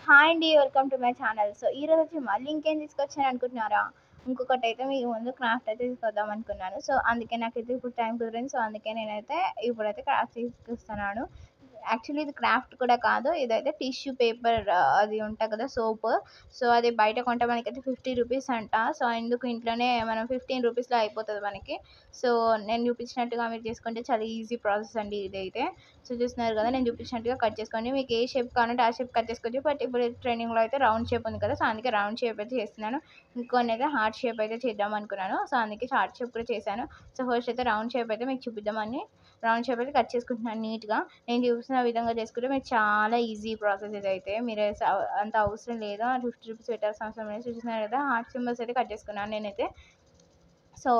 Hi అండి, welcome to my channel. So ఈరోజు వచ్చి మళ్ళీ ఇంకేం తీసుకొచ్చాను అనుకుంటున్నారా? ఇంకొకటి అయితే మీ ముందు క్రాఫ్ట్ అయితే తీసుకొద్దాం అనుకున్నాను. సో అందుకే నాకైతే ఇప్పుడు టైం కుదిరింది. సో అందుకే నేనైతే ఇప్పుడైతే క్రాఫ్ట్ తీసుకొస్తున్నాను. యాక్చువల్లీ ఇది క్రాఫ్ట్ కూడా కాదు, ఇదైతే టిష్యూ పేపర్ అది ఉంటుంది కదా సోప్. సో అది బయట కొంటే మనకైతే 50 రూపీస్ అంట. సో ఎందుకు ఇంట్లోనే మనం 15 రూపీస్లో అయిపోతుంది మనకి. సో నేను చూపించినట్టుగా మీరు చేసుకుంటే చాలా ఈజీ ప్రాసెస్ అండి ఇదైతే. సో చూస్తున్నారు కదా, నేను చూపించినట్టుగా కట్ చేసుకోండి. మీకు ఏ షేప్ కావాలంటే ఆ షేప్ కట్ చేసుకోవచ్చు. బట్ ఇప్పుడు ట్రెండింగ్లో అయితే రౌండ్ షేప్ ఉంది కదా, సో అందుకే రౌండ్ షేప్ అయితే చేస్తున్నాను. ఇంకొన్ని అయితే హార్ట్ షేప్ అయితే చేద్దాం అనుకున్నాను. సో అందుకే హార్ట్ షేప్ కూడా చేశాను. సో ఫస్ట్ అయితే రౌండ్ షేప్ అయితే మీకు చూపిద్దామని రౌండ్ షేప్ అయితే కట్ చేసుకుంటున్నాను నీట్గా. నేను చూసిన విధంగా చేసుకుంటే మీకు చాలా ఈజీ ప్రాసెస్ ఇదైతే. మీరు అంత అవసరం లేదా 50 రూపీస్ పెట్టాల్సిన అవసరం లేదు. చూస్తున్నారు కదా, హార్ట్ సింబల్స్ అయితే కట్ చేసుకున్నాను నేనైతే. సో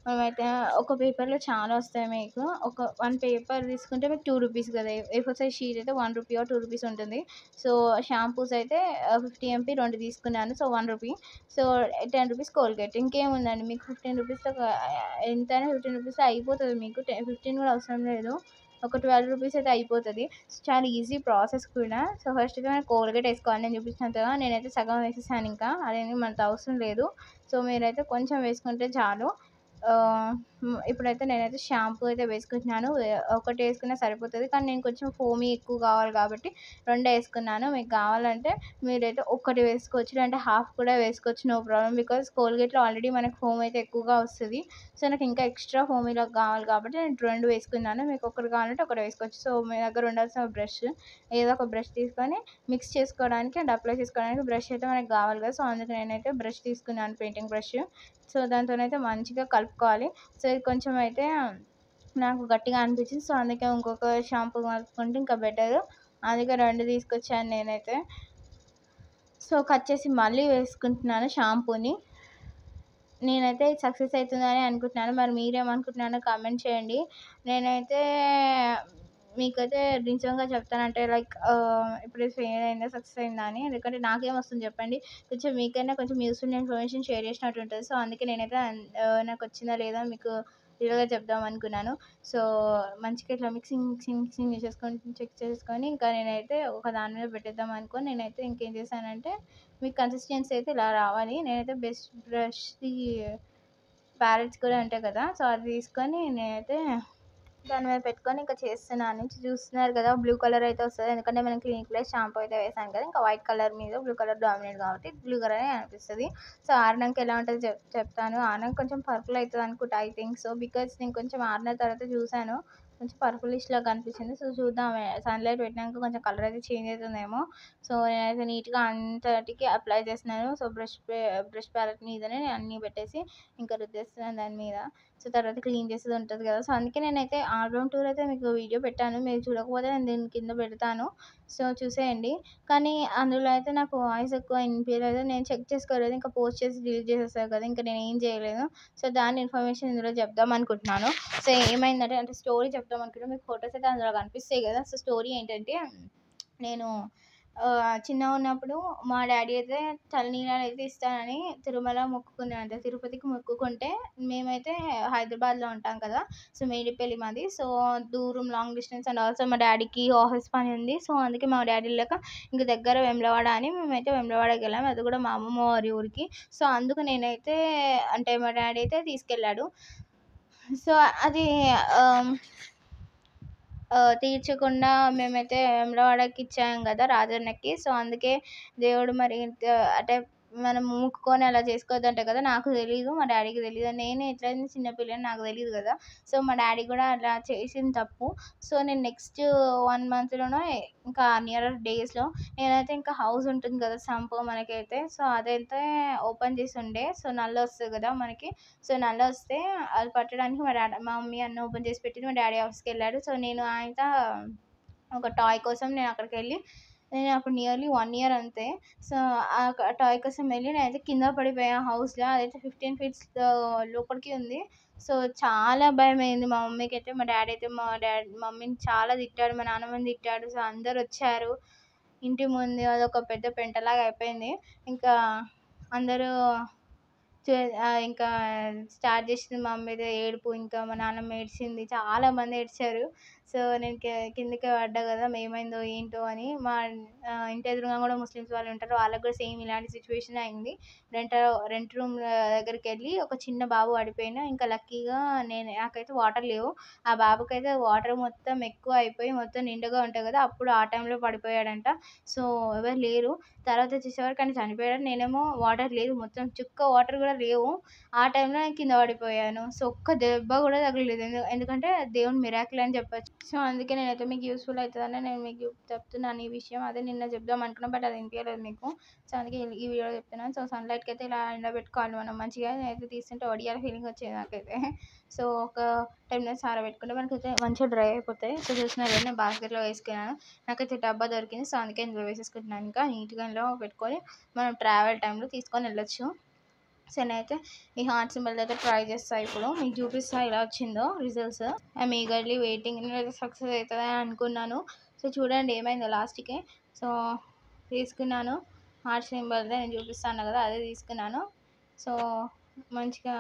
మనమైతే ఒక పేపర్లో చాలా వస్తాయి మీకు. ఒక 1 పేపర్ తీసుకుంటే మీకు 2 రూపీస్ కదా. A4 సైజ్ షీట్ అయితే 1 రూపీ ఆర్ 2 రూపీస్ ఉంటుంది. సో షాంపూస్ అయితే 50 ఎంపీ 2 తీసుకున్నాను. So 1 rupee. So 10 rupees Colgate. ఇంకేముందండి మీకు 15 రూపీస్తో ఎంతైనా 15 రూపీస్లో అయిపోతుంది మీకు. 15 కూడా అవసరం లేదు, ఒక 12 రూపీస్ అయితే అయిపోతుంది. సో చాలా ఈజీ ప్రాసెస్ కూడా. సో ఫస్ట్ అయితే మనం కోల్గేట్ వేసుకోవాలి. నేను చూపించినంతగా నేనైతే సగం వేసేసాను, ఇంకా అదేమి మనకు అవసరం లేదు. సో మీరైతే కొంచెం వేసుకుంటే చాలు. ఇప్పుడైతే నేనైతే షాంపూ అయితే వేసుకుంటున్నాను. ఒకటి వేసుకున్నా సరిపోతుంది, కానీ నేను కొంచెం ఫోమీ ఎక్కువ కావాలి కాబట్టి 2 వేసుకున్నాను. మీకు కావాలంటే మీరైతే ఒక్కటి వేసుకోవచ్చు, లేదంటే హాఫ్ కూడా వేసుకోవచ్చు, నో ప్రాబ్లం. బికాజ్ కోల్గేట్లో ఆల్రెడీ మనకు ఫోమ్ అయితే ఎక్కువగా వస్తుంది. సో నాకు ఇంకా ఎక్స్ట్రా ఫోమీలో కావాలి కాబట్టి నేను 2 వేసుకున్నాను. మీకు ఒకటి కావాలంటే ఒకటి వేసుకోవచ్చు. సో మీ దగ్గర ఉండాల్సిన బ్రష్, ఏదో ఒక బ్రష్ తీసుకొని మిక్స్ చేసుకోవడానికి అండ్ అప్లై చేసుకోవడానికి బ్రష్ అయితే మనకు కావాలి కదా. సో అందుకు నేనైతే బ్రష్ తీసుకున్నాను, పెయింటింగ్ బ్రష్. సో దాంతోనైతే మంచిగా కలుపుకోవాలి. సో ఇది కొంచెం అయితే నాకు గట్టిగా అనిపించింది. సో అందుకే ఇంకొక షాంపూ కలుపుకుంటే ఇంకా బెటరు. అందుకే 2 తీసుకొచ్చాను నేనైతే. సో కట్ చేసి మళ్ళీ వేసుకుంటున్నాను షాంపూని. నేనైతే సక్సెస్ అవుతుందని అనుకుంటున్నాను. మరి మీరేమనుకుంటున్నారో కామెంట్ చేయండి. నేనైతే మీకైతే నిజంగా చెప్తానంటే లైక్ ఇప్పుడు ఫెయిల్ అయిందా సక్సెస్ అయిందా అని. ఎందుకంటే నాకేమొస్తుంది చెప్పండి, కొంచెం మీకైనా కొంచెం యూస్ఫుల్ ఇన్ఫర్మేషన్ షేర్ చేసినట్టు ఉంటుంది. సో అందుకే నేనైతే నాకు వచ్చిందా లేదా మీకు రియల్గా చెప్దాం అనుకున్నాను. సో మంచిగా ఇట్లా మిక్సింగ్ చేసేసుకొని చెక్ చేసుకొని ఇంకా నేనైతే ఒక దాని మీద పెట్టేద్దాం అనుకొని నేనైతే ఇంకేం చేశానంటే, మీకు కన్సిస్టెన్సీ అయితే ఇలా రావాలి. నేనైతే బెస్ట్ బ్రష్ది ప్యారెట్స్ కూడా ఉంటాయి కదా, సో అది తీసుకొని నేనైతే దాని మీద పెట్టుకొని ఇంకా చేస్తున్నాను. చూస్తున్నారు కదా, బ్లూ కలర్ అయితే వస్తుంది. ఎందుకంటే మనం క్లినిక్ ప్లస్ షాంపూ అయితే వేసాను కదా, ఇంకా వైట్ కలర్ మీద బ్లూ కలర్ డామినేట్ కాబట్టి బ్లూ కలర్ అనిపిస్తుంది. సో ఆరినాక ఎలా ఉంటుందో చెప్తాను. ఆరినాక కొంచెం పర్పుల్ అవుతుంది అనుకుంటా, ఐ థింక్ సో. బికాజ్ నేను కొంచెం ఆరిన తర్వాత చూశాను, కొంచెం పర్పులిష్ లాగా కనిపించింది. సో చూద్దాం, సన్లైట్ పెట్టినాక కొంచెం కలర్ అయితే చేంజ్ అవుతుందేమో. సో నేనైతే నీట్గా అంతటికి అప్లై చేస్తున్నాను. సో బ్రష్ ప్యాలెట్ మీదనే నేను అన్నీ పెట్టేసి ఇంకా రుద్దేస్తున్నాను దాని మీద. సో తర్వాత క్లీన్ చేసేది ఉంటుంది కదా. సో అందుకే నేనైతే ఆల్రౌండ్ టూర్ అయితే మీకు వీడియో పెట్టాను. మీరు చూడకపోతే నేను దీని కింద పెడతాను, సో చూసేయండి. కానీ అందులో అయితే నాకు వాయిస్ ఎక్కువ వినిపించలేదు, నేను చెక్ చేసుకోలేదు. ఇంకా పోస్ట్ చేసి డిలీట్ చేసేసారు కదా, ఇంకా నేను ఏం చేయలేదు. సో దాని ఇన్ఫర్మేషన్ ఇందులో చెప్దాం అనుకుంటున్నాను. సో ఏమైందంటే, అంటే స్టోరీ చెప్దాం అనుకుంటున్నాను. మీకు ఫొటోస్ అయితే అందులో కనిపిస్తాయి కదా. సో స్టోరీ ఏంటంటే, నేను చిన్నగా ఉన్నప్పుడు మా డాడీ అయితే తలనీలాలు అయితే ఇస్తానని తిరుమల మొక్కుకున్నాడంట. తిరుపతికి మొక్కుకుంటే మేమైతే హైదరాబాద్లో ఉంటాం కదా. సో మేడిపల్లి మాది. సో దూరం, లాంగ్ డిస్టెన్స్. అండ్ ఆల్సో మా డాడీకి ఆఫీస్ పని ఉంది. సో అందుకే మా డాడీ లేక ఇంక దగ్గర వేములవాడ అని మేమైతే వేములవాడకి వెళ్ళాం, అది కూడా మా అమ్మమ్మ వారి ఊరికి. సో అందుకు నేనైతే, అంటే మా డాడీ అయితే తీసుకెళ్ళాడు. సో అది తీర్చకుండా మేమైతే వేములవాడకి ఇచ్చాం కదా, రాజన్నకి. సో అందుకే దేవుడు మరి అంటే మనం మొక్కుకొని అలా చేసుకోవద్దంట కదా. నాకు తెలీదు, మా డాడీకి తెలీదు. నేను ఎట్లయినా చిన్నపిల్లని, నాకు తెలియదు కదా. సో మా డాడీ కూడా అలా చేసిన తప్పు. సో నేను నెక్స్ట్ 1 మంత్లోనో ఇంకా నియర్ డేస్లో నేనైతే ఇంకా హౌస్ ఉంటుంది కదా సంప్ మనకైతే. సో అదైతే ఓపెన్ చేసి ఉండే. సో నల్ల వస్తుంది కదా మనకి. సో నల్ల వస్తే అది పట్టడానికి మా మమ్మీ అన్న ఓపెన్ చేసి పెట్టింది, మా డాడీ ఆఫీస్కి వెళ్ళాడు. సో నేను ఆయన ఒక టాయ్ కోసం నేను అక్కడికి వెళ్ళి, నేను అప్పుడు నియర్లీ 1 ఇయర్ అంతే. సో ఆ టాయ్ కోసం వెళ్ళి నేనైతే కింద పడిపోయా హౌస్లో. అదైతే 15 ఫీట్స్ లోపలికి ఉంది. సో చాలా భయం అయింది మా మమ్మీకి అయితే. మా డాడీ అయితే మమ్మీని చాలా తిట్టాడు, మా నాన్నమ్మని తిట్టాడు. సో అందరు వచ్చారు ఇంటి ముందు, అదొక పెద్ద పెంటలాగా అయిపోయింది. ఇంకా అందరూ ఇంకా స్టార్ట్ చేసింది మా మీద ఏడుపు. ఇంకా మా నాన్నమ్మ ఏడ్చింది, చాలామంది ఏడ్చారు. సో నేను కిందకి పడ్డా కదా, ఏమైందో ఏంటో అని. మా ఇంటి ఎదురుగా కూడా ముస్లిమ్స్ వాళ్ళు ఉంటారు, వాళ్ళకి కూడా సేమ్ ఇలాంటి సిచ్యువేషన్ అయింది. రెంట్ రెంట్ రూమ్ దగ్గరికి వెళ్ళి ఒక చిన్న బాబు పడిపోయినా, ఇంకా లక్కీగా నాకైతే వాటర్ లేవు. ఆ బాబుకైతే వాటర్ మొత్తం ఎక్కువ అయిపోయి మొత్తం నిండుగా ఉంటుంది కదా, అప్పుడు ఆ టైంలో పడిపోయాడంట. సో ఎవరు లేరు. తర్వాత వచ్చేసేవరకు ఆయన చనిపోయాడు. నేనేమో వాటర్ లేదు, మొత్తం చుక్క వాటర్ కూడా లేవు. ఆ టైంలో నేను కింద పడిపోయాను. సో ఒక్క దెబ్బ కూడా తగలలేదు. ఎందుకంటే దేవుని మిరాకిల్ అని చెప్పొచ్చు. సో అందుకే నేనైతే మీకు యూస్ఫుల్ అవుతుందని నేను మీకు చెప్తున్నాను ఈ విషయం. అదే నిన్న చెప్దాం అనుకున్నా, బట్ అది వినిపించలేదు మీకు. సో అందుకే ఈ వీడియో చెప్తున్నాను. సో సన్లైట్కి అయితే ఇలా ఎండబెట్టుకోవాలి మనం మంచిగా. నేనైతే తీస్తుంటే వడియాల ఫీలింగ్ వచ్చేది నాకైతే. సో ఒక 10 మినిట్స్ ఆరబెట్టుకుంటే మనకైతే మంచిగా డ్రై అయిపోతాయి. సో చూస్తున్నారు కదా, నేను బాస్కెట్లో వేసుకున్నాను. నాకైతే డబ్బా దొరికింది. సో అందుకే ఇందులో వేసేసుకుంటున్నాను. ఇంకా నీట్గా ఇందులో పెట్టుకొని మనం ట్రావెల్ టైంలో తీసుకొని వెళ్ళొచ్చు. సో నేనైతే ఈ హార్ట్ సింబల్ అయితే ట్రై చేస్తాను. ఇప్పుడు మీకు చూపిస్తా ఎలా వచ్చిందో రిజల్ట్స్. I'm eagerly waiting. నేనైతే సక్సెస్ అవుతుందని అనుకున్నాను. సో చూడండి ఏమైందో లాస్ట్కి. సో తీసుకున్నాను హార్ట్ సింబల్, నేను చూపిస్తాను కదా అదే తీసుకున్నాను. సో మంచిగా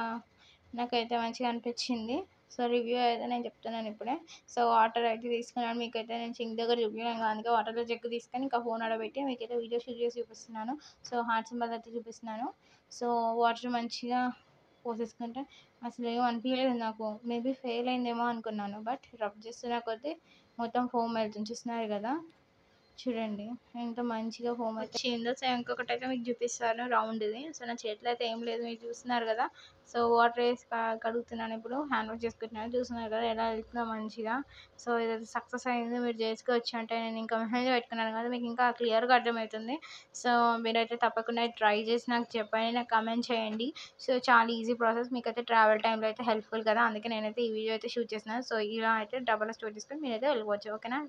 నాకైతే మంచిగా అనిపించింది. సో రివ్యూ అయితే నేను చెప్తున్నాను ఇప్పుడే. సో వాటర్ అయితే తీసుకున్నాను. మీకైతే నేను సింక్ దగ్గర చూపించాను, అందుకే వాటర్లో జగ్గు తీసుకొని ఇంకా ఫోన్ ఆడబెట్టి మీకైతే వీడియో షూట్ చేసి చూపిస్తున్నాను. సో హార్ట్ సింబల్ అయితే చూపిస్తున్నాను. సో వాటర్ మంచిగా పోసేసుకుంటే అసలు ఏం అనిపించలేదు నాకు. మేబీ ఫెయిల్ అయిందేమో అనుకున్నాను, బట్ రబ్ చేస్తున్న కొద్దీ మొత్తం ఫోమ్ వెళ్తుంది. చూస్తున్నారు కదా, చూడండి ఎంత మంచిగా ఫోమ్ వచ్చిందో. సో ఇంకొకటి అయితే మీకు చూపిస్తాను రౌండ్ది. సో నా చేతిలో అయితే ఏం లేదు, మీరు చూస్తున్నారు కదా. సో వాటర్ వేసి కడుగుతున్నాను, ఇప్పుడు హ్యాండ్ వాష్ చేసుకుంటున్నాను. చూస్తున్నారు కదా ఎలా వెళ్తుందో మంచిగా. సో ఇదైతే సక్సెస్ అయింది. మీరు చేసుకోవచ్చు అంటే నేను ఇంకా మెహందీ పెట్టుకున్నాను కదా, మీకు ఇంకా క్లియర్గా అర్థమవుతుంది. సో మీరైతే తప్పకుండా ట్రై చేసి నాకు చెప్పండి, నాకు కమెంట్ చేయండి. సో చాలా ఈజీ ప్రాసెస్, మీకైతే ట్రావెల్ టైంలో అయితే హెల్ప్ఫుల్ కదా, అందుకే నేనైతే ఈ వీడియో అయితే షూట్ చేస్తున్నాను. సో ఇలా అయితే డబ్బులు స్టోర్ చేసుకొని మీరైతే వెళ్ళిపోవచ్చు. ఓకేనా.